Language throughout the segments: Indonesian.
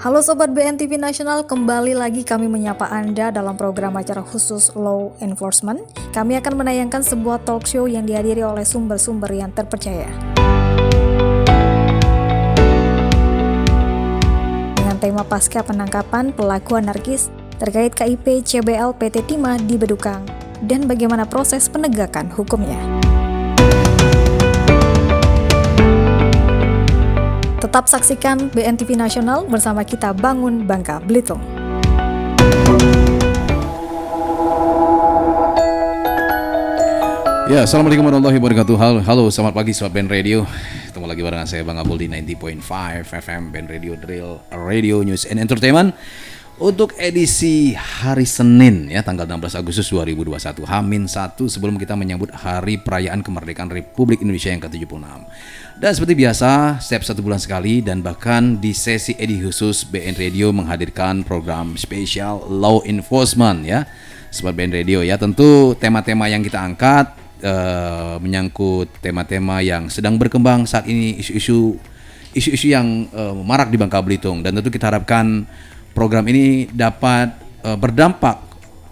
Halo Sobat BNTV Nasional, kembali lagi kami menyapa Anda dalam program acara khusus Law Enforcement. Kami akan menayangkan sebuah talk show yang dihadiri oleh sumber-sumber yang terpercaya. Dengan tema pasca penangkapan pelaku anarkis terkait KIP CBL PT Timah di Bedukang dan bagaimana proses penegakan hukumnya. Tetap saksikan BNTV Nasional bersama kita bangun Bangka Belitung. Ya, assalamualaikum warahmatullahi wabarakatuh. Halo, selamat pagi Sobat Band Radio. Ketemu lagi barengan saya Bang Abul di 90.5 FM Band Radio Drill Radio News and Entertainment. Untuk edisi hari Senin ya, tanggal 16 Agustus 2021, H-1 sebelum kita menyambut hari perayaan kemerdekaan Republik Indonesia yang ke-76. Dan seperti biasa, setiap 1 bulan sekali dan bahkan di sesi edisi khusus BN Radio menghadirkan program spesial Law Enforcement ya. Sobat BN Radio ya, tentu tema-tema yang kita angkat menyangkut tema-tema yang sedang berkembang saat ini, isu-isu yang marak di Bangka Belitung, dan tentu kita harapkan program ini dapat berdampak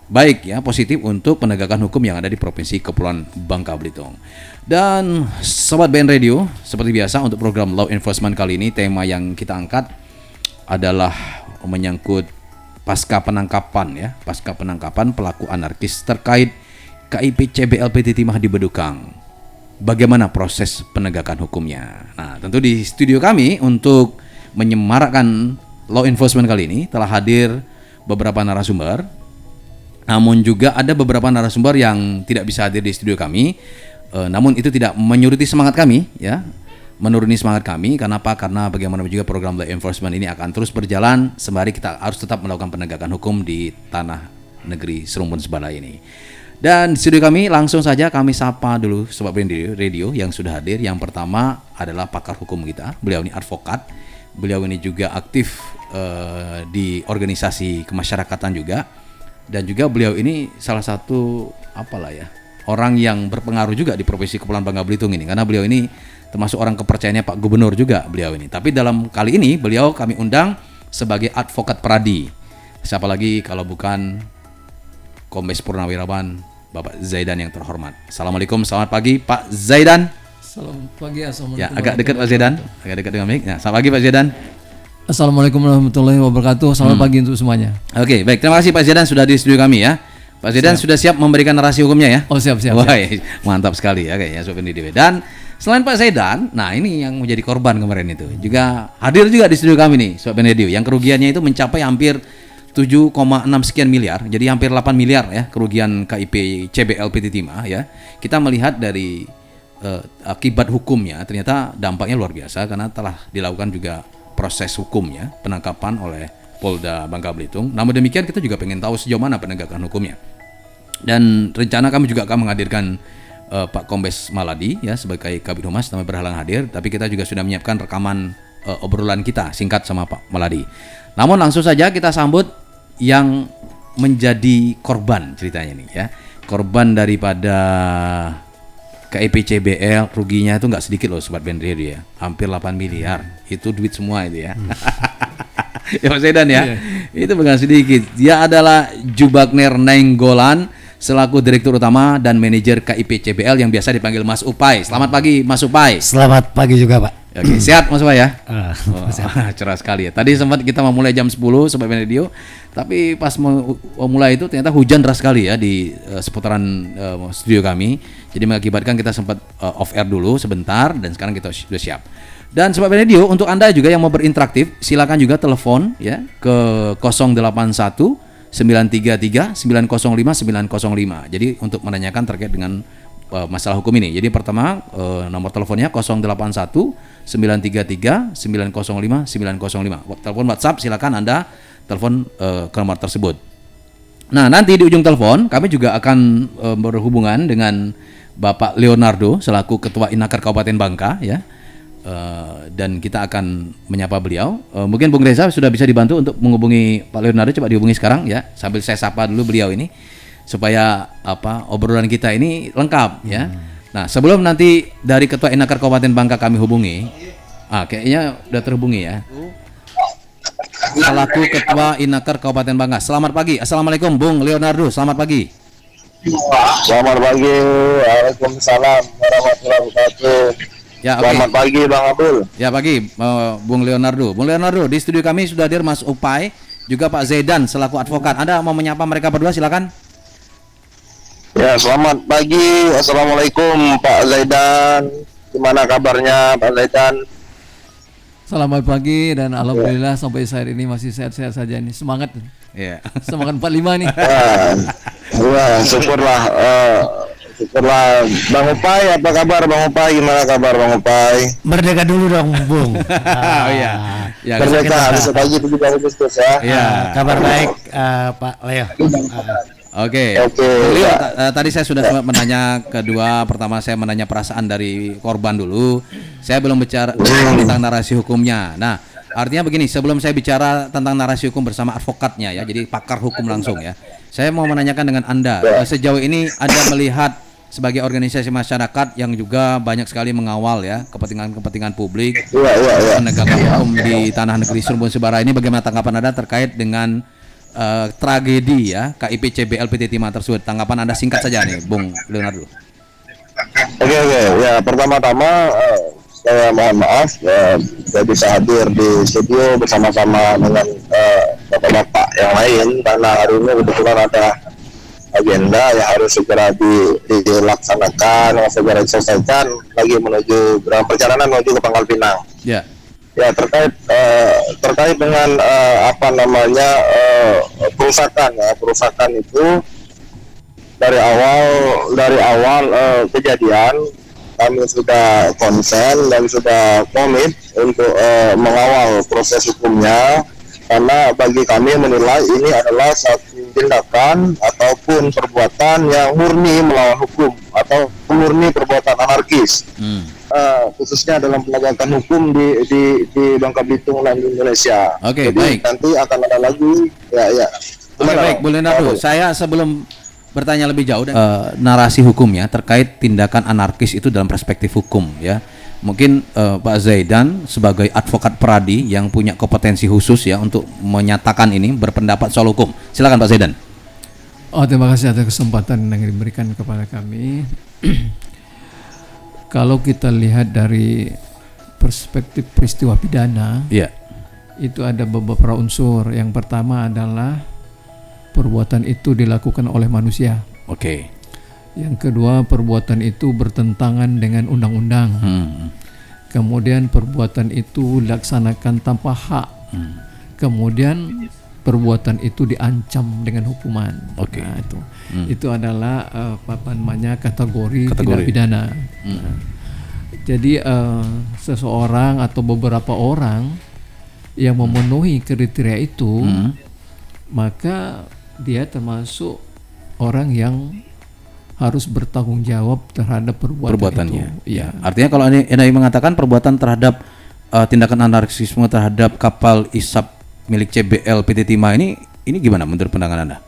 baik ya, positif untuk penegakan hukum yang ada di Provinsi Kepulauan Bangka Belitung. Dan Sobat BN Radio, seperti biasa untuk program Law Enforcement kali ini, tema yang kita angkat adalah menyangkut pasca penangkapan pelaku anarkis terkait KIP CBL PT Timah di Bedukang. Bagaimana proses penegakan hukumnya? Nah, tentu di studio kami untuk menyemarakkan Law Enforcement kali ini telah hadir beberapa narasumber. Namun juga ada beberapa narasumber yang tidak bisa hadir di studio kami. Namun itu tidak menyuruti semangat kami ya. Menuruni semangat kami. Kenapa? Karena bagaimana juga program Law Enforcement ini akan terus berjalan sembari kita harus tetap melakukan penegakan hukum di tanah negeri Serumbun Sebalai ini. Dan di studio kami langsung saja kami sapa dulu Sobat BN Radio yang sudah hadir. Yang pertama adalah pakar hukum kita. Beliau ini advokat. Beliau ini juga aktif di organisasi kemasyarakatan juga, dan juga beliau ini salah satu orang yang berpengaruh juga di Provinsi Kepulauan Bangka Belitung ini, karena beliau ini termasuk orang kepercayaannya Pak Gubernur juga beliau ini. Tapi dalam kali ini beliau kami undang sebagai advokat Pradi. Siapa lagi kalau bukan Kombes Purnawirawan Bapak Zaidan yang terhormat. Assalamualaikum, selamat pagi Pak Zaidan. Selamat pagi, assalamualaikum. Ya, agak dekat Pak Zaidan, agak dekat dengan mic. Nah, selamat pagi Pak Zaidan. Assalamualaikum warahmatullahi wabarakatuh. Selamat pagi untuk semuanya. Oke, baik. Terima kasih Pak Zaidan sudah di studio kami ya. Pak Zaidan sudah siap memberikan narasi hukumnya ya? Oh, siap. Wah, mantap sekali ya kayaknya Sobat BNDW. Dan selain Pak Zaidan, nah ini yang menjadi korban kemarin itu juga hadir juga di studio kami nih Sobat BNDW, yang kerugiannya itu mencapai hampir 7,6 sekian miliar. Jadi hampir 8 miliar ya kerugian KIP CBL PT Timah ya. Kita melihat dari akibat hukumnya ternyata dampaknya luar biasa karena telah dilakukan juga proses hukumnya, penangkapan oleh Polda Bangka Belitung. Namun demikian kita juga pengen tahu sejauh mana penegakan hukumnya. Dan rencana kami juga akan menghadirkan Pak Kombes Maladi ya sebagai Kabid Humas, namanya berhalang hadir, tapi kita juga sudah menyiapkan rekaman obrolan kita singkat sama Pak Maladi. Namun langsung saja kita sambut yang menjadi korban ceritanya nih ya. Korban daripada KIP CBL, ruginya itu nggak sedikit loh Sobat BN Radio ya, hampir 8 miliar. Itu duit semua itu ya. Ya Mas Zaidan ya, itu bukan sedikit. Dia adalah Jubagner Nainggolan selaku Direktur Utama dan Manajer KIP CBL yang biasa dipanggil Mas Upai. Selamat pagi Mas Upai. Selamat pagi juga Pak. Oke, sehat Mas Upai ya? Cerah sekali ya. Tadi sempat kita mau mulai jam 10 Sobat BN Radio, tapi pas mau mulai itu ternyata hujan deras sekali ya di seputaran studio kami. Jadi mengakibatkan kita sempat off air dulu sebentar, dan sekarang kita sudah siap. Dan Sobat BN Radio, untuk Anda juga yang mau berinteraktif, silakan juga telepon ya ke 081 933 905 905. Jadi untuk menanyakan terkait dengan masalah hukum ini. Jadi pertama nomor teleponnya 081 933 905 905. Telepon WhatsApp silakan Anda telepon ke nomor tersebut. Nah, nanti di ujung telepon kami juga akan berhubungan dengan Bapak Leonardo selaku Ketua Inakar Kabupaten Bangka ya. Dan kita akan menyapa beliau. Mungkin Bung Reza sudah bisa dibantu untuk menghubungi Pak Leonardo, coba dihubungi sekarang ya, sambil saya sapa dulu beliau ini supaya obrolan kita ini lengkap ya. Nah, sebelum nanti dari Ketua Inakar Kabupaten Bangka kami hubungi, kayaknya udah terhubungi ya. selaku Ketua Inaker Kabupaten Bangka. Selamat pagi. Assalamualaikum Bung Leonardo. Selamat pagi. Selamat pagi, Waalaikumsalam warahmatullahi wabarakatuh. Ya, oke. Selamat pagi Bang Abdul. Ya pagi, Bung Leonardo. Bung Leonardo, di studio kami sudah hadir Mas Upai, juga Pak Zaidan selaku advokat. Anda mau menyapa mereka berdua, silakan. Ya, selamat pagi. Assalamualaikum Pak Zaidan. Gimana kabarnya Pak Zaidan? Selamat pagi dan alhamdulillah sampai saat ini masih sehat-sehat saja nih. Semangat. Iya. Semangat 45 nih. Wah, syukurlah. Syukurlah. Bang Upai, apa kabar Bang Upai? Gimana kabar Bang Upai? Merdeka dulu dong, Bung. Oh iya. Ya, Merdeka, besok pagi 17 Agustus ya. Iya. Kabar baik, Pak Leo. Oke. Oke. Bung Leo, Ya. tadi saya sudah sempat menanya kedua. Pertama saya menanya perasaan dari korban dulu. Saya belum bicara tentang narasi hukumnya. Nah, artinya begini, sebelum saya bicara tentang narasi hukum bersama advokatnya ya, jadi pakar hukum langsung ya. Saya mau menanyakan dengan Anda, sejauh ini Anda melihat sebagai organisasi masyarakat yang juga banyak sekali mengawal ya kepentingan publik, penegakan hukum di tanah negeri Cirebon Sebara ini, bagaimana tanggapan Anda terkait dengan tragedi ya KIP CBL PT Timah tersebut? Tanggapan Anda singkat saja nih, Bung Leonardo. Oke. Ya, pertama-tama saya mohon maaf saya bisa hadir di studio bersama-sama dengan bapak-bapak yang lain karena hari ini kebetulan ada agenda yang harus segera dilaksanakan, segera diselesaikan lagi menuju dalam perjalanan menuju ke Pangkal Pinang. Ya. Ya, terkait dengan perusakan itu dari awal kejadian kami sudah konsen dan sudah komit untuk mengawal proses hukumnya, karena bagi kami menilai ini adalah satu tindakan ataupun perbuatan yang murni melawan hukum atau murni perbuatan anarkis. Khususnya dalam penegakan hukum di Bangka Belitung dan di Indonesia. Oke, jadi baik. Nanti akan ada lagi ya. Oke, baik, Bu Leonardo. Saya sebelum bertanya lebih jauh narasi hukumnya terkait tindakan anarkis itu dalam perspektif hukum ya. Mungkin Pak Zaidan sebagai advokat Pradi yang punya kompetensi khusus ya untuk menyatakan ini, berpendapat soal hukum. Silakan Pak Zaidan. Oh, terima kasih atas kesempatan yang diberikan kepada kami. Kalau kita lihat dari perspektif peristiwa pidana, Iya. itu ada beberapa unsur. Yang pertama adalah perbuatan itu dilakukan oleh manusia. Oke. Yang kedua, perbuatan itu bertentangan dengan undang-undang. Kemudian perbuatan itu dilaksanakan tanpa hak. Kemudian perbuatan itu diancam dengan hukuman. Oke. Nah, itu adalah kategori tindak pidana. Nah, jadi seseorang atau beberapa orang yang memenuhi kriteria itu, maka dia termasuk orang yang harus bertanggung jawab terhadap perbuatannya. Itu. Ya. Artinya kalau Anda mengatakan perbuatan terhadap tindakan anarkisme terhadap kapal isap milik CBL PT Timah ini gimana menurut pandangan Anda?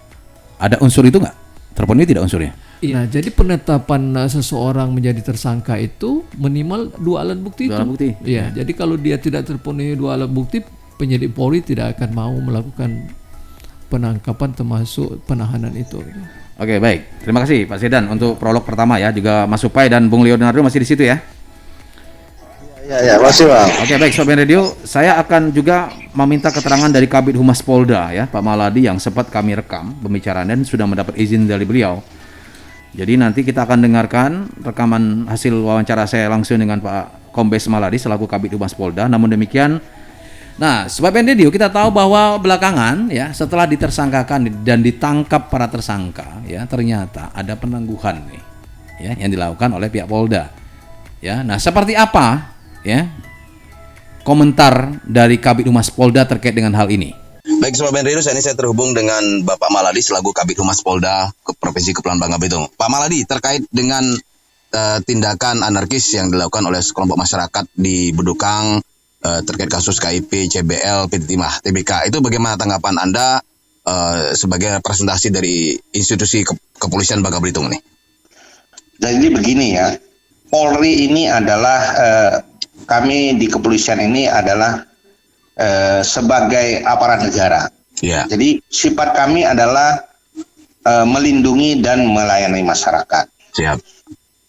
Ada unsur itu nggak? Terpenuhi tidak unsurnya? Iya, jadi penetapan seseorang menjadi tersangka itu minimal 2 alat bukti itu. Iya, jadi kalau dia tidak terpenuhi 2 alat bukti, penyidik Polri tidak akan mau melakukan penangkapan termasuk penahanan itu. Oke, baik. Terima kasih Pak Zaidan untuk prolog pertama ya, juga Mas Upai dan Bung Leonardo masih di situ ya. Ya, masih Bang. Oke, baik Sobat Radio, saya akan juga meminta keterangan dari Kabid Humas Polda ya, Pak Maladi, yang sempat kami rekam pembicaraan dan sudah mendapat izin dari beliau. Jadi nanti kita akan dengarkan rekaman hasil wawancara saya langsung dengan Pak Kombes Maladi selaku Kabid Humas Polda. Namun demikian, nah Sobat Radio, kita tahu bahwa belakangan ya, setelah ditersangkakan dan ditangkap para tersangka ya, ternyata ada penangguhan nih ya yang dilakukan oleh pihak Polda. Ya, nah seperti apa ya komentar dari Kabid Humas Polda terkait dengan hal ini? Baik Sobat Ben Radio, saat ini saya terhubung dengan Bapak Maladi selaku Kabid Humas Polda Provinsi Kepulauan Bangka Belitung. Pak Maladi, terkait dengan tindakan anarkis yang dilakukan oleh sekelompok masyarakat di Bedukang terkait kasus KIP CBL PT Timah TBK, itu bagaimana tanggapan Anda sebagai representasi dari institusi kepolisian Bangka Belitung ini? Jadi begini ya, Polri ini adalah kami di kepolisian ini adalah sebagai aparat negara. Ya. Jadi sifat kami adalah melindungi dan melayani masyarakat. Siap.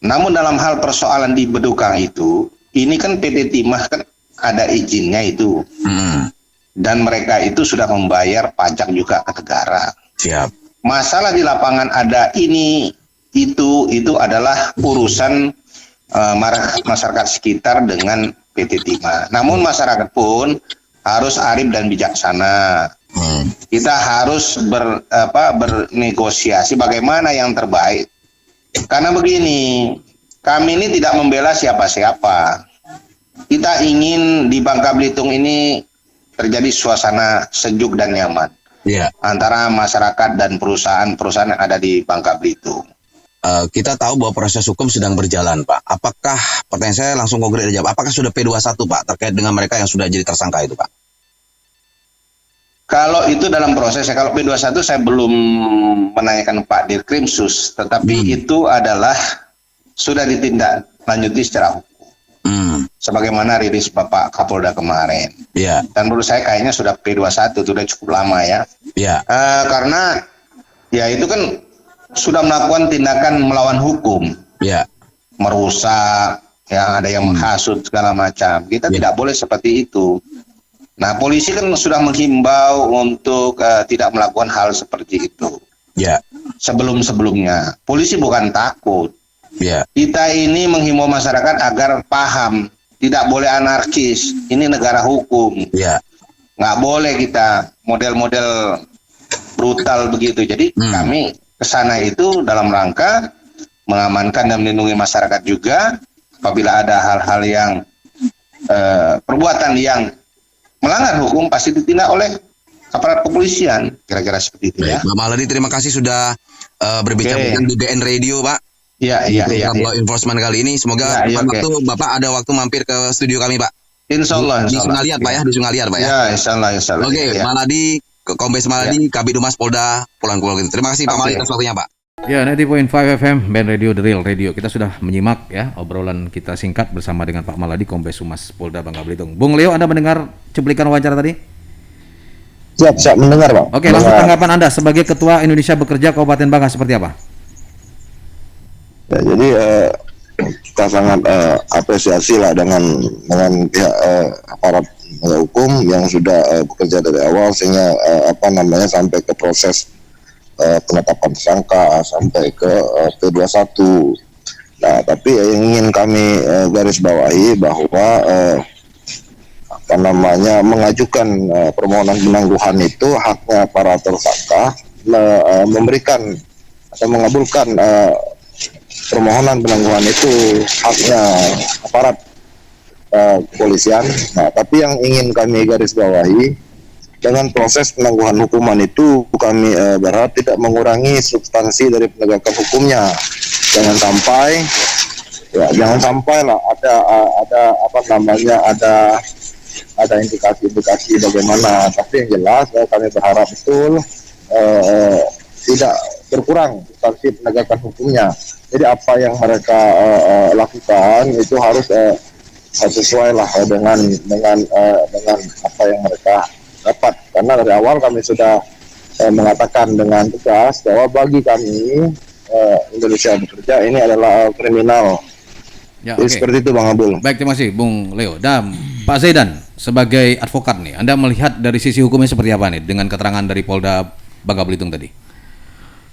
Namun dalam hal persoalan di Bedukang itu, ini kan PT Timah kan ada izinnya itu. Dan mereka itu sudah membayar pajak juga ke negara. Siap. Masalah di lapangan ada ini, itu adalah urusan masyarakat sekitar dengan PT Timah. Namun masyarakat pun harus arif dan bijaksana. Kita harus bernegosiasi bagaimana yang terbaik. Karena begini, kami ini tidak membela siapa-siapa. Kita ingin di Bangka Belitung ini terjadi suasana sejuk dan nyaman antara masyarakat dan perusahaan-perusahaan yang ada di Bangka Belitung. Kita tahu bahwa proses hukum sedang berjalan, Pak. Apakah, pertanyaan saya langsung konkret aja, apakah sudah P21, Pak, terkait dengan mereka yang sudah jadi tersangka itu, Pak? Kalau itu dalam proses, kalau P21 saya belum menanyakan Pak Dirkrimsus, tetapi itu adalah sudah ditindaklanjuti secara hukum. Sebagaimana rilis Bapak Kapolda kemarin. Dan menurut saya kayaknya sudah P21, sudah cukup lama ya. Karena ya itu kan sudah melakukan tindakan melawan hukum, merusak, yang ada yang menghasut segala macam. Kita tidak boleh seperti itu. Nah, polisi kan sudah menghimbau untuk tidak melakukan hal seperti itu. Sebelum-sebelumnya, polisi bukan takut. Kita ini menghimbau masyarakat agar paham, tidak boleh anarkis. Ini negara hukum. Nggak boleh kita model-model brutal begitu. Jadi kami kesana itu dalam rangka mengamankan dan melindungi masyarakat juga. Apabila ada hal-hal yang perbuatan yang melanggar hukum pasti ditindak oleh aparat kepolisian, kira-kira seperti itu. Pak Maladi, terima kasih sudah berbicara dengan BBN Radio, Pak. Law enforcement kali ini. Semoga Bapak ada waktu mampir ke studio kami, Pak. Insya Allah. Di Sungaliat, Pak ya, di Sungaliat, Pak ya. Insya Allah. Oke, Maladi, Kombes Maladi, Kabid Humas Polda Pulau Gitu. Terima kasih Pak Maladi atas waktunya, Pak. Ya, 90.5 FM, Band Radio The Real Radio. Kita sudah menyimak ya obrolan kita singkat bersama dengan Pak Maladi, Kombes Humas Polda Bangka Belitung. Bung Leo, Anda mendengar cuplikan wawancara tadi? Siap mendengar, Pak. Oke, langsung tanggapan Anda sebagai Ketua Indonesia Bekerja Kabupaten Bangka seperti apa? Ya, jadi kita sangat apresiasi lah dengan pihak aparat hukum yang sudah bekerja dari awal sehingga sampai ke proses penetapan tersangka sampai ke P21. Nah, tapi yang ingin kami garis bawahi bahwa mengajukan permohonan penangguhan itu haknya para tersangka, memberikan atau mengabulkan permohonan penangguhan itu haknya aparat kepolisian. Nah, tapi yang ingin kami garis bawahi, dengan proses penangguhan hukuman itu kami berharap tidak mengurangi substansi dari penegakan hukumnya. Jangan sampai lah ada indikasi-indikasi bagaimana. Tapi yang jelas kami berharap betul tidak berkurang substansi penegakan hukumnya. Jadi apa yang mereka lakukan itu harus sesuai lah dengan apa yang mereka dapat. Karena dari awal kami sudah mengatakan dengan tegas bahwa bagi kami Indonesia Bekerja ini adalah kriminal. Ya, jadi seperti itu, Bang Abdul. Baik, terima kasih Bung Leo. Dan Pak Zaidan sebagai advokat nih, Anda melihat dari sisi hukumnya seperti apa nih dengan keterangan dari Polda Bangka Belitung tadi?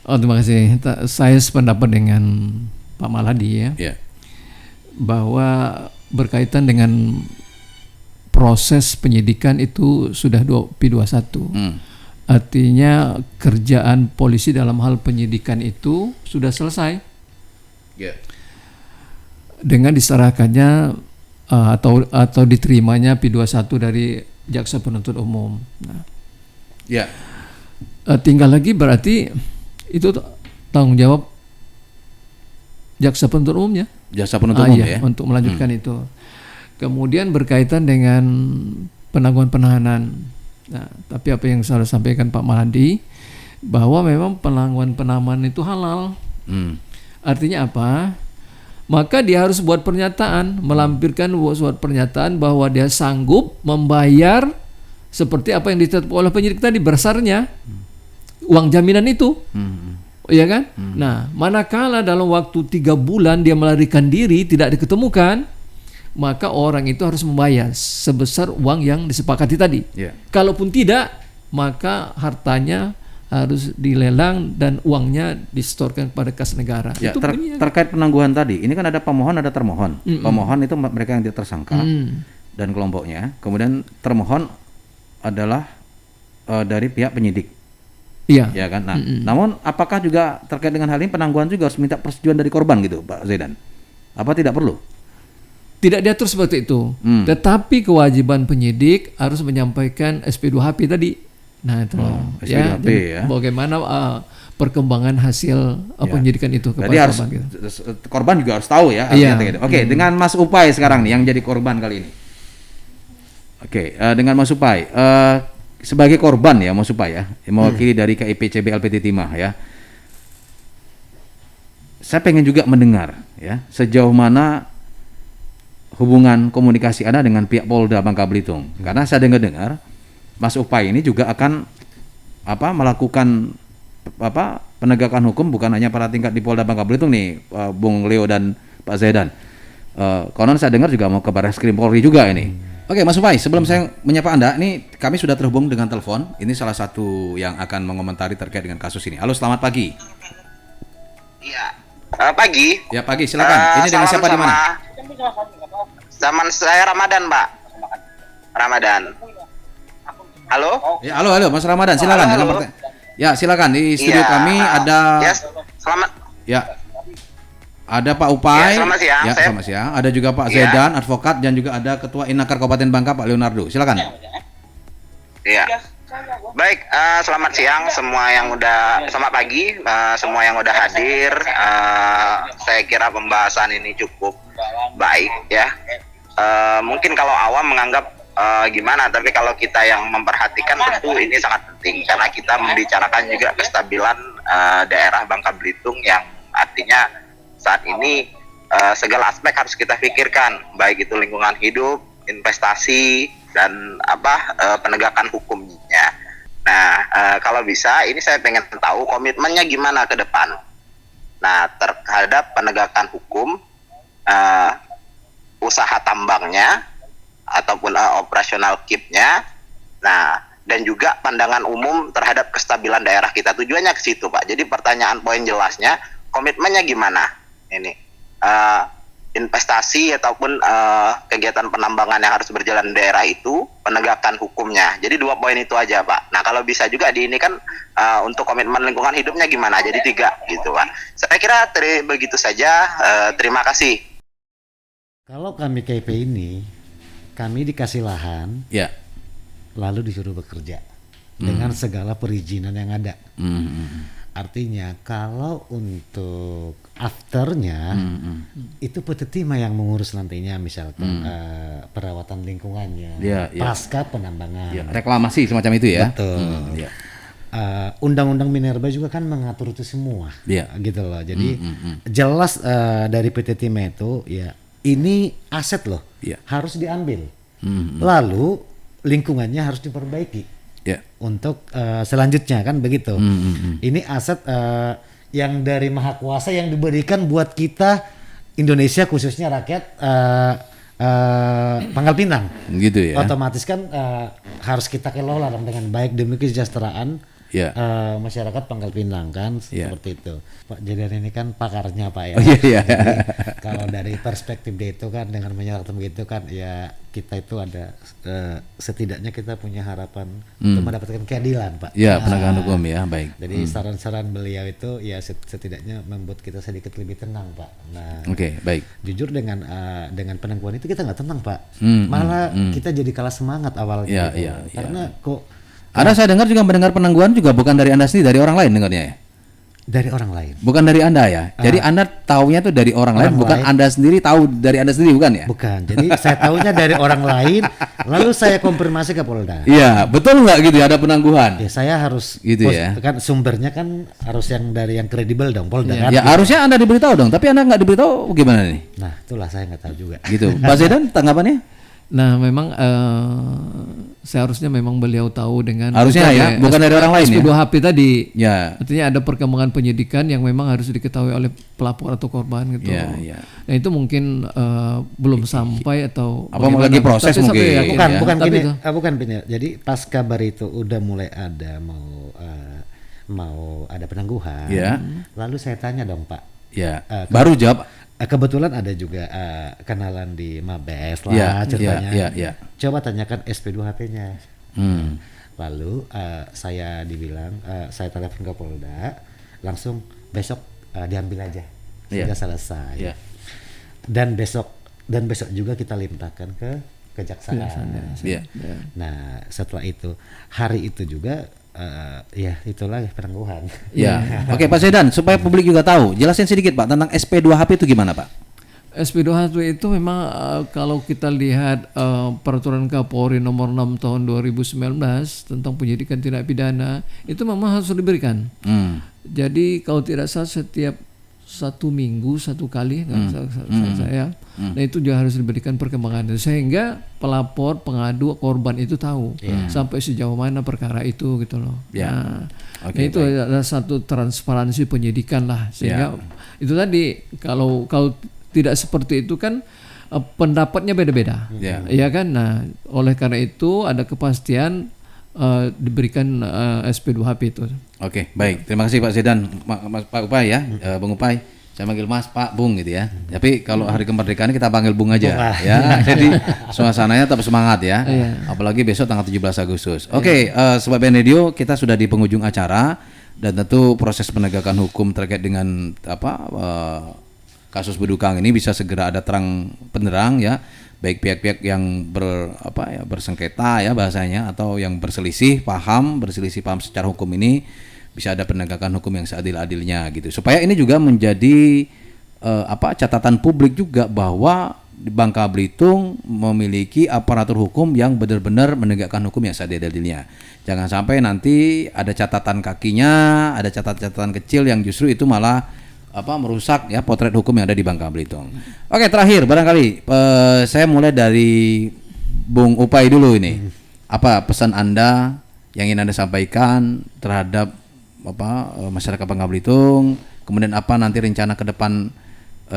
Oh, terima kasih. Saya sependapat dengan Pak Maladi ya. Bahwa berkaitan dengan proses penyidikan itu sudah P21. Artinya kerjaan polisi dalam hal penyidikan itu sudah selesai. Dengan diserahkannya atau diterimanya P21 dari jaksa penuntut umum. Nah, tinggal lagi berarti itu tanggung jawab jaksa penuntut umumnya. Jaksa penuntut umum ya. Untuk melanjutkan itu. Kemudian berkaitan dengan penangguhan penahanan. Nah, tapi apa yang saya sampaikan Pak Maladi bahwa memang penangguhan penahanan itu halal. Artinya apa? Maka dia harus buat pernyataan, melampirkan suatu pernyataan bahwa dia sanggup membayar seperti apa yang ditetapkan oleh penyidik tadi, besarnya uang jaminan itu. Iya kan? Nah, manakala dalam waktu 3 bulan dia melarikan diri tidak diketemukan, maka orang itu harus membayar sebesar uang yang disepakati tadi. Kalaupun tidak, maka hartanya harus dilelang dan uangnya disetorkan kepada kas negara. Ya, terkait penangguhan tadi, ini kan ada pemohon, ada termohon. Pemohon itu mereka yang tersangka dan kelompoknya. Kemudian termohon adalah dari pihak penyidik. Iya. Ya kan. Nah, namun apakah juga terkait dengan hal ini penangguhan juga harus minta persetujuan dari korban gitu, Pak Zaidan? Apa tidak perlu? Tidak diatur seperti itu. Tetapi kewajiban penyidik harus menyampaikan SP2HP tadi. Nah itu ya, bagaimana perkembangan hasil penyidikan itu kepada korban. Korban juga harus tahu ya. Gitu. Oke, dengan Mas Upai sekarang nih yang jadi korban kali ini. Oke, dengan Mas Upai sebagai korban ya Mas Upai ya, mewakili dari KIP CB LPT Timah ya. Saya pengen juga mendengar ya sejauh mana hubungan komunikasi Anda dengan pihak Polda Bangka Belitung, karena saya dengar Mas Upai ini juga akan melakukan penegakan hukum bukan hanya pada tingkat di Polda Bangka Belitung nih, Bung Leo dan Pak Zaidan. Konon saya dengar juga mau ke Barreskrim Polri juga ini. Oke, Mas Upai, sebelum saya menyapa Anda, ini kami sudah terhubung dengan telepon. Ini salah satu yang akan mengomentari terkait dengan kasus ini. Halo, selamat pagi. Iya, pagi. Ya pagi, silakan. Ini dengan siapa di mana? Zaman saya Ramadan, Pak. Ramadan. Halo? Ya, halo Mas Ramadan, silakan. Halo. Ya, silakan di studio kami ada. Ya, selamat. Ya. Ada Pak Upai. Ya, selamat siang. Ya, selamat siang. Ada juga Pak Zaidan, advokat, dan juga ada Ketua Inakar Kabupaten Bangka Pak Leonardo. Silakan. Iya. Baik, selamat siang selamat pagi semua yang udah hadir. Saya kira pembahasan ini cukup baik ya. Mungkin kalau awam menganggap gimana, tapi kalau kita yang memperhatikan tentu ini sangat penting karena kita membicarakan juga kestabilan daerah Bangka Belitung yang artinya saat ini segala aspek harus kita pikirkan, baik itu lingkungan hidup, investasi, dan penegakan hukumnya. Nah, kalau bisa ini saya pengen tahu komitmennya gimana ke depan. Nah, terhadap penegakan hukum, usaha tambangnya ataupun operasional KIP-nya. Nah, dan juga pandangan umum terhadap kestabilan daerah kita. Tujuannya ke situ, Pak. Jadi pertanyaan poin jelasnya, komitmennya gimana? Ini investasi ataupun kegiatan penambangan yang harus berjalan di daerah itu, penegakan hukumnya. Jadi 2 poin itu aja, Pak. Nah, kalau bisa juga di ini kan untuk komitmen lingkungan hidupnya gimana? Jadi 3 gitu, Pak. Saya kira begitu saja. Terima kasih. Kalau kami KIP ini, kami dikasih lahan, lalu disuruh bekerja dengan segala perizinan yang ada. Artinya kalau untuk afternya itu PT Timah yang mengurus nantinya, misalkan perawatan lingkungannya, pasca penambangan, reklamasi semacam itu ya. Betul. Undang-undang Minerba juga kan mengatur itu semua, gitu loh. Jadi jelas dari PT Timah itu ya ini aset loh, harus diambil. Lalu lingkungannya harus diperbaiki. Untuk selanjutnya kan begitu. Ini aset yang dari Maha Kuasa yang diberikan buat kita Indonesia, khususnya rakyat Pangkal Pinang. Gitu ya. Otomatis kan harus kita kelola dengan baik demi kesejahteraan masyarakat Pangkal Pinang kan, seperti itu. Pak Jadian ini kan pakarnya, Pak ya. Jadi, kalau dari perspektif dia itu kan dengan menyerahkan begitu kan ya kita itu ada setidaknya kita punya harapan untuk mendapatkan keadilan, Pak. Ya, penegakan hukum ya, baik. Jadi saran-saran beliau itu ya setidaknya membuat kita sedikit lebih tenang, Pak. Nah, baik. Jujur dengan penangguhan itu kita nggak tenang, Pak. Malah kita jadi kalah semangat awalnya. Karena kok Anda saya dengar juga mendengar penangguhan juga bukan dari Anda sendiri, dari orang lain dengarnya ya? Dari orang lain. Bukan dari Anda ya? Jadi Anda taunya tuh dari orang lain, bukan Anda sendiri tahu dari Anda sendiri, bukan ya? Bukan, jadi saya taunya dari orang lain, lalu saya konfirmasi ke Polda. Iya, betul nggak gitu ya ada penangguhan? Ya saya harus, gitu ya. Kan sumbernya kan harus yang dari yang kredibel dong, Polda kan? Ya harusnya Anda diberitahu dong, tapi Anda nggak diberitahu gimana nih? Nah itulah saya nggak tahu juga. Gitu, Pak Zaidan tanggapannya? Nah memang seharusnya memang beliau tahu dengan harusnya ya, bukan dari orang lain ya. SP2HP tadi. Ya. Artinya ada perkembangan penyidikan yang memang harus diketahui oleh pelapor atau korban gitu. Ya, ya. Nah itu mungkin belum sampai atau apa lagi proses mungkin. Bukan Bin. Jadi pas kabar itu udah mulai ada mau ada penangguhan. Ya. Lalu saya tanya dong Pak. Ya. Baru jawab. Kebetulan ada juga kenalan di Mabes lah ceritanya. Coba tanyakan SP2HP-nya. Lalu saya dibilang, saya telepon ke Polda, langsung besok diambil aja, sudah selesai. Dan besok juga kita limpahkan ke kejaksaan. Nah setelah itu hari itu juga itulah penangguhan. Oke Pak Sedan, supaya publik juga tahu, jelasin sedikit Pak tentang SP2HP itu gimana Pak? SP2HP itu memang kalau kita lihat peraturan Kapolri nomor 6 tahun 2019 tentang penyidikan tindak pidana itu memang harus diberikan. Jadi kalau tidak salah setiap 1 minggu 1 kali saya. Nah itu juga harus diberikan perkembangan sehingga pelapor, pengadu, korban itu tahu sampai sejauh mana perkara itu gitu loh. Nah itu adalah satu transparansi penyidikan lah sehingga itu tadi kalau tidak seperti itu kan pendapatnya beda-beda, ya kan. Nah oleh karena itu ada kepastian diberikan SP2HP itu. Oke, baik. Terima kasih Pak Sedan, Pak Upay ya, Bung Upay. Saya manggil Mas, Pak, Bung gitu ya. Tapi kalau hari kemerdekaan kita panggil Bung aja ya. Jadi suasananya tetap semangat ya. Apalagi besok tanggal 17 Agustus. Oke, Sobat Ben Radio, kita sudah di penghujung acara dan tentu proses penegakan hukum terkait dengan kasus Bedukang ini bisa segera ada terang benderang ya. Baik pihak-pihak yang bersengketa ya bahasanya atau yang berselisih paham secara hukum ini bisa ada penegakan hukum yang seadil-adilnya gitu. Supaya ini juga menjadi catatan publik juga bahwa Bangka Belitung memiliki aparatur hukum yang benar-benar menegakkan hukum yang seadil-adilnya. Jangan sampai nanti ada catatan kakinya, ada catatan kecil yang justru itu malah merusak ya potret hukum yang ada di Bangka Belitung. Oke, terakhir barangkali saya mulai dari Bung Upay dulu ini. Apa pesan Anda yang ingin Anda sampaikan terhadap masyarakat Bangka Belitung? Kemudian apa nanti rencana ke depan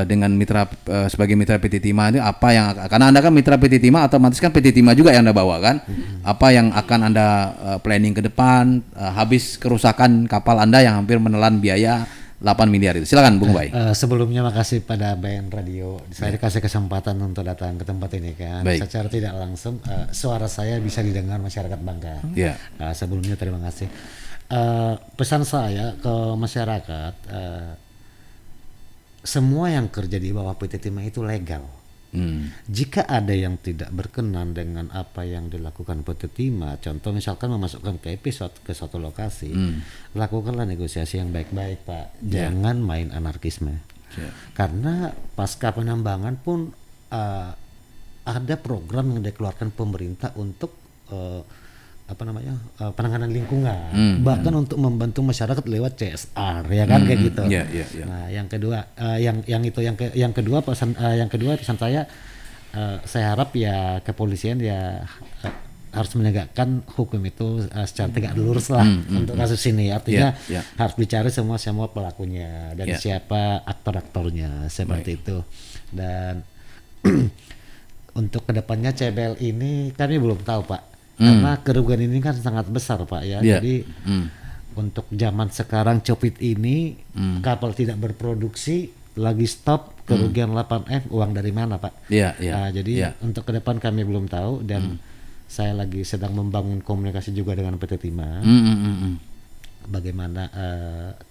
dengan mitra sebagai mitra PT Timah itu apa yang karena Anda kan mitra PT Timah otomatis kan PT Timah juga yang Anda bawa kan? Apa yang akan Anda planning ke depan habis kerusakan kapal Anda yang hampir menelan biaya 8 miliar itu. Silakan Bung Bay. Sebelumnya makasih pada BN Radio. Saya dikasih kesempatan untuk datang ke tempat ini kan. Secara tidak langsung suara saya bisa didengar masyarakat Bangka. Sebelumnya terima kasih. Pesan saya ke masyarakat, semua yang kerja di bawah PT Timah itu legal. Jika ada yang tidak berkenan dengan apa yang dilakukan PT Timah, contoh misalkan memasukkan PIP ke suatu lokasi, lakukanlah negosiasi yang baik-baik Pak. Jangan main anarkisme. Karena pasca penambangan pun ada program yang dikeluarkan pemerintah untuk penanganan lingkungan, bahkan untuk membantu masyarakat lewat CSR ya kan kayak gitu. Nah yang kedua pesan saya harap ya kepolisian ya harus menegakkan hukum itu secara tegak lurus lah untuk kasus ini. Artinya harus dicari semua pelakunya dan siapa aktor-aktornya seperti itu. Dan untuk kedepannya CBL ini kami belum tahu Pak. Karena kerugian ini kan sangat besar Pak ya. Jadi untuk zaman sekarang Copit ini kapal tidak berproduksi lagi stop, kerugian 8M, uang dari mana Pak? Jadi untuk ke depan kami belum tahu dan saya lagi sedang membangun komunikasi juga dengan PT Timah. Bagaimana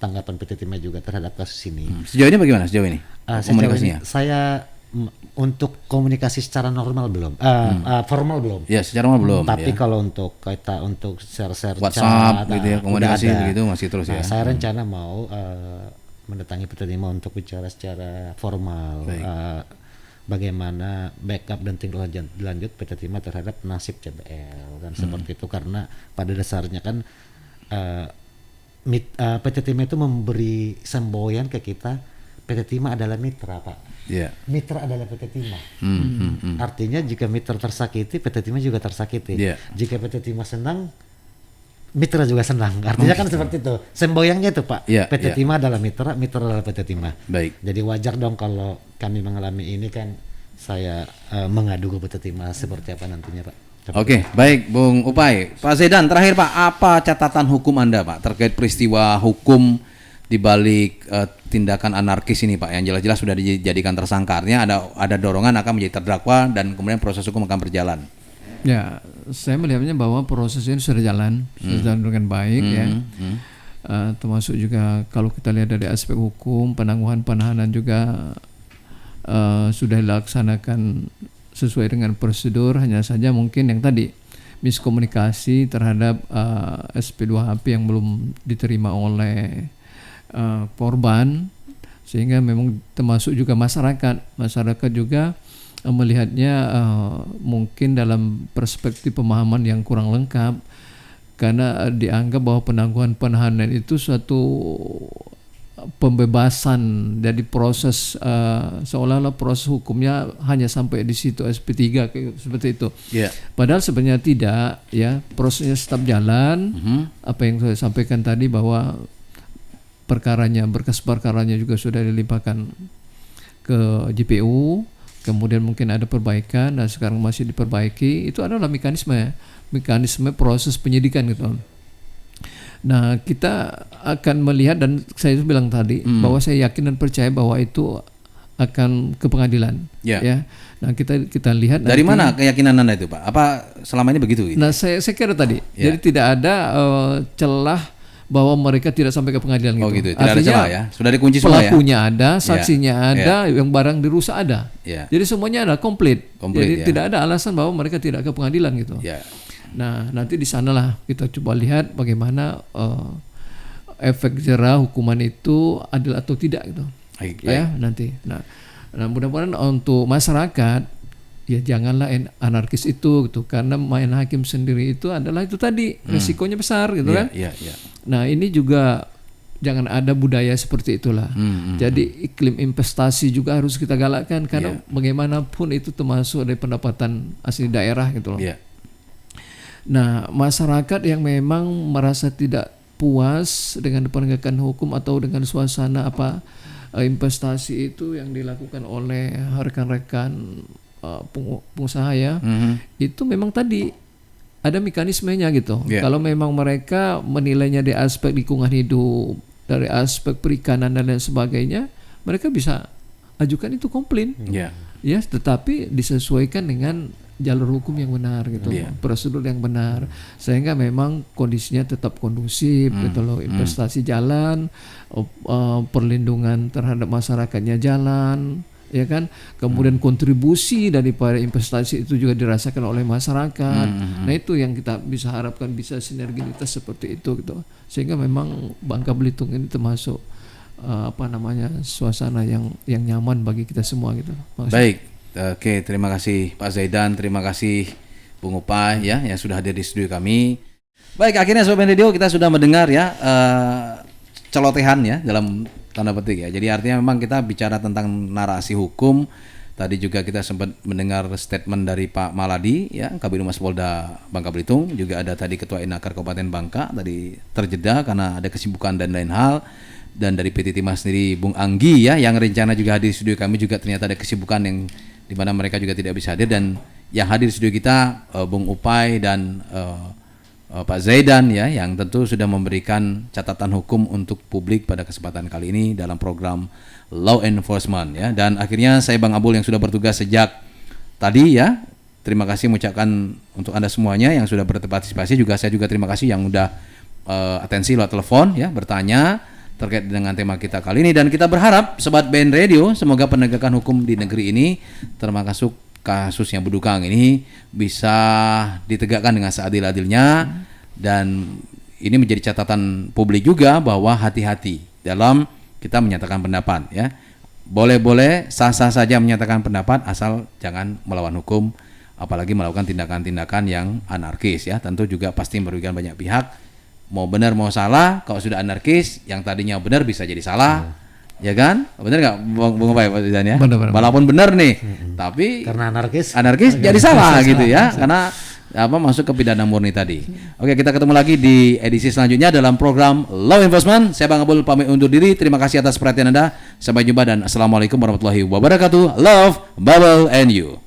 tanggapan PT Timah juga terhadap kasus ini? Sejauh ini bagaimana komunikasinya? Saya untuk komunikasi secara normal belum, formal belum. Ya, secara normal belum. Tapi kalau untuk kita untuk share WhatsApp gitu ya, komunikasi begitu masih terus ya. Saya rencana mau mendatangi PT Timah untuk bicara secara formal. Bagaimana backup dan tindak lanjut PT Timah terhadap nasib CBL dan seperti itu, karena pada dasarnya kan PT Timah itu memberi semboyan ke kita PT Timah adalah mitra, Pak. Mitra adalah PT Timah. Artinya jika mitra tersakiti, PT Timah juga tersakiti. Jika PT Timah senang, mitra juga senang. Artinya kan seperti itu. Semboyangnya itu, Pak. PT Timah adalah mitra, mitra adalah PT Timah. Baik. Jadi wajar dong kalau kami mengalami ini kan saya mengadu ke PT Timah seperti apa nantinya, Pak. Oke, baik Bung Upay. Pak Zaidan, terakhir Pak, apa catatan hukum Anda Pak terkait peristiwa hukum di balik tindakan anarkis ini Pak, yang jelas-jelas sudah dijadikan tersangka? Artinya ada dorongan akan menjadi terdakwa dan kemudian proses hukum akan berjalan. Ya, saya melihatnya bahwa proses ini sudah jalan dengan baik ya. Termasuk juga kalau kita lihat dari aspek hukum, penangguhan penahanan juga sudah dilaksanakan sesuai dengan prosedur. Hanya saja mungkin yang tadi miskomunikasi terhadap SP2HP yang belum diterima oleh korban, sehingga memang termasuk juga masyarakat juga melihatnya mungkin dalam perspektif pemahaman yang kurang lengkap, karena dianggap bahwa penangguhan penahanan itu suatu pembebasan dari proses seolah-olah proses hukumnya hanya sampai di situ SP3 seperti itu. Padahal sebenarnya tidak, ya, prosesnya tetap jalan. Apa yang saya sampaikan tadi bahwa berkas perkaranya juga sudah dilimpahkan ke JPU, kemudian mungkin ada perbaikan dan sekarang masih diperbaiki. Itu adalah mekanisme proses penyidikan gitu. Nah, kita akan melihat, dan saya bilang tadi bahwa saya yakin dan percaya bahwa itu akan ke pengadilan. Ya. Nah, kita lihat dari nanti, mana keyakinan Anda itu, Pak? Apa selama ini begitu? Nah, saya kira tadi. Jadi tidak ada celah bahwa mereka tidak sampai ke pengadilan gitu. Oh gitu. Tidak ada celah ya. Sudah dikunci semua ya. Pelakunya ada, saksinya ada, yang barang dirusak ada. Jadi semuanya ada komplit. Jadi tidak ada alasan bahwa mereka tidak ke pengadilan gitu. Nah, nanti di sanalah kita coba lihat bagaimana efek jera hukuman itu adil atau tidak gitu. Ya, nanti. Nah, mudah-mudahan untuk masyarakat ya janganlah anarkis itu gitu, karena main hakim sendiri itu adalah itu tadi risikonya besar gitu kan. Nah, ini juga jangan ada budaya seperti itulah. Jadi iklim investasi juga harus kita galakkan, karena bagaimanapun itu termasuk dari pendapatan asli daerah gitu loh. Nah, masyarakat yang memang merasa tidak puas dengan penegakan hukum atau dengan suasana investasi itu yang dilakukan oleh rekan-rekan pengusaha ya, itu memang tadi ada mekanismenya gitu. Kalau memang mereka menilainya dari aspek lingkungan hidup, dari aspek perikanan dan lain sebagainya, mereka bisa ajukan itu komplain. Ya, tetapi disesuaikan dengan jalur hukum yang benar gitu, prosedur yang benar, sehingga memang kondisinya tetap kondusif gitu loh, investasi jalan, perlindungan terhadap masyarakatnya jalan, ya kan, kemudian kontribusi daripada investasi itu juga dirasakan oleh masyarakat. Nah, itu yang kita bisa harapkan, bisa sinergitas seperti itu gitu, sehingga memang Bangka Belitung ini termasuk suasana yang nyaman bagi kita semua gitu. Baik. Oke, terima kasih Pak Zaidan, terima kasih Bung Upay ya yang sudah hadir di studio kami. Baik, akhirnya Sobat Radio kita sudah mendengar ya celotehan ya dalam tanda petik ya. Jadi artinya memang kita bicara tentang narasi hukum. Tadi juga kita sempat mendengar statement dari Pak Maladi ya, Kabid Humas Polda Bangka Belitung, juga ada tadi Ketua Inakar Kabupaten Bangka tadi terjeda karena ada kesibukan dan lain hal. Dan dari PT Timah sendiri Bung Anggi ya yang rencana juga hadir di studio kami juga ternyata ada kesibukan yang di mana mereka juga tidak bisa hadir, dan yang hadir di studio kita Bung Upay dan Pak Zaidan ya yang tentu sudah memberikan catatan hukum untuk publik pada kesempatan kali ini dalam program Law Enforcement ya. Dan akhirnya saya Bang Abul yang sudah bertugas sejak tadi ya, terima kasih mengucapkan untuk Anda semuanya yang sudah berpartisipasi, juga saya juga terima kasih yang udah atensi lewat telepon ya, bertanya terkait dengan tema kita kali ini. Dan kita berharap Sobat BN Radio semoga penegakan hukum di negeri ini termasuk kasus yang berdukang ini bisa ditegakkan dengan seadil-adilnya, dan ini menjadi catatan publik juga bahwa hati-hati dalam kita menyatakan pendapat ya. Boleh-boleh sah-sah saja menyatakan pendapat asal jangan melawan hukum, apalagi melakukan tindakan-tindakan yang anarkis ya. Tentu juga pasti merugikan banyak pihak. Mau benar mau salah, kalau sudah anarkis yang tadinya benar bisa jadi salah, Ya kan? Benar nggak Bung Pai ya? Benar. Walaupun benar nih, tapi karena anarkis jadi salah gitu ya, karena masuk ke pidana murni tadi. Oke, kita ketemu lagi di edisi selanjutnya dalam program Law Enforcement. Saya Bang Abul pamit undur diri. Terima kasih atas perhatian Anda. Sampai jumpa dan assalamualaikum warahmatullahi wabarakatuh. Love, Bubble, and you.